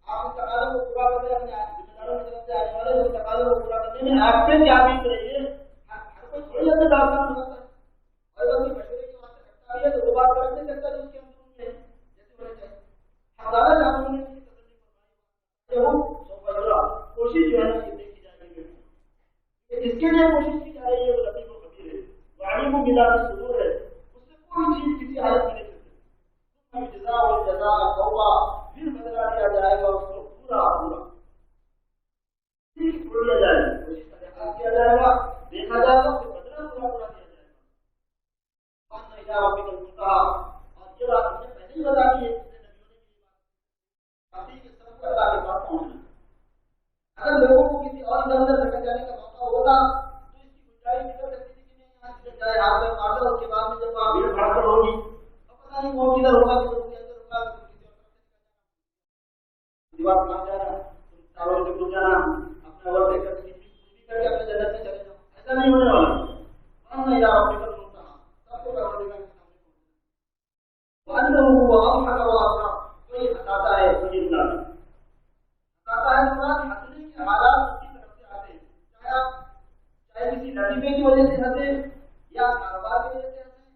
آپ اس تقاضوں کو پورا کر رہے ہیں، اپنے ذمہ داروں کی طرف سے آنے والے اس تقاضوں کو پورا کرنے میں آپ سے کیا بیت رہی ہے. ہر کوئی تھوڑی اپنے داستان بناتا ہے، اور اگر کوئی مشورے کی بات رکھتا ہے تو وہ بات کر نہیں سکتا جو اس کے اندر ہے جیسے ہونا چاہیے. ہزارہ جانوں نے کوشش جو ہے نا دیکھی جائے گی. جس کے لیے کوشش کی جا رہی ہے وہ لطیف و خبیر ہے، وعلیم و بلا صدور ہے. اس سے کوئی چیز کسی حالت میں نہیں سکتی. جزا و جزا توبہ پھر بدلا دیا جائے گا اس کو پورا پورا چھوڑ دیا جائے گا. کوشش کا لحاظ کیا جائے گا، دیکھا جائے گا، پھر بدلا پورا پورا دیا جائے گا. اور یہ بات ہم نے پہلے ہی بتا دی ہے کہ سب کو اللہ کے پاس پہنچنا. اگر لوگوں کو کسی اور ادھر ادھر بھٹک جانے کا موقع ہوتا تو اس کی گنجائش نکل سکتی تھی کہ نہیں یہاں سے جائے آپ سے مار دو. اس کے بعد میں جب وہاں بھیڑ بھاڑ پر ہوگی تو پتا نہیں وہ کدھر ہوگا، کدھر کے اندر ہوگا، دیوار بنا جانا، چاروں سے گھس جانا، اپنا وقت دے کر کسی بھی کر کے اپنے جنت میں چلے جاؤ. ایسا نہیں ہونے والا. نہیں یار اپنے کر سنتا سب کو کرنے کا وہ اپنا اپنا کوئی ہٹاتا ہے، کوئی اللہ ہٹاتا ہے. ہنسنے کے حالات اس کی طرف سے آتے ہیں، چاہے کسی لطیفے کی وجہ سے ہنسے، یا کاروبار کی وجہ سے ہنسے،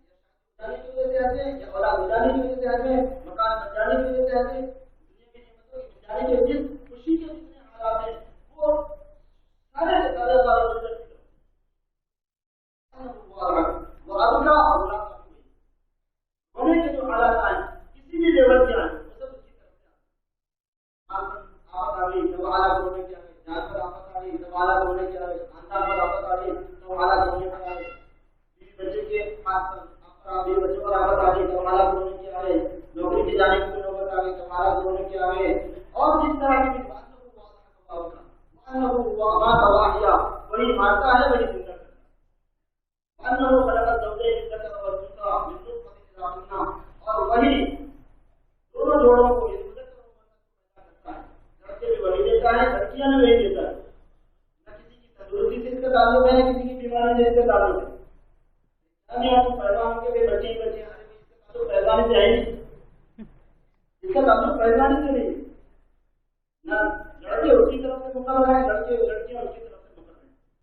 یا کی وجہ سے ہنسے، یا اولاد بجانے کی وجہ سے ہنسے، مکان بن جانے کی وجہ سے ہنسے. دنیا کی نعمتوں کی بن جانے کے جس خوشی کے جتنے حالات ہیں وہ سارے کے سارے باروں میں وہ اب کا اور ہونے کے جو حالات آئے کسی بھی لیول کے آئے وہ سب اس کی طرف سے آفت آ گئی تو حالات ہونے کے آئے، جان پر آفت آ گئی تو حالات ہونے کے آئے، خاندان پر آفت آ گئی تو حالات ہونے کے آئے، بیوی بچے کے ہاتھ پر بیوی بچوں پر آفت آ گئی تو حالات ہونے کے آئے، نوکری کی جانے کی نوبت آ گئی تو حالات ہونے کے آئے. اور جس طرح کی بات وہی مارتا ہے وہی زندہ کرتا ہے. اور وہی دونوں جوڑوں کو لڑکے بھی وہی دیتا ہے، لڑکیاں بھی وہی دیتا ہے. نہ کسی کی تندرستی سے اس کا تعلق ہے، نہ کسی کی بیماری سے اس کا تعلق ہے. پیغام کے بچے ہی بچے اس کا تعلق پیغام سے ہے نہیں، اس کا تعلق پیغام سے نہیں. نہ لڑکے اس کی طرف سے مقرر ہے، لڑکے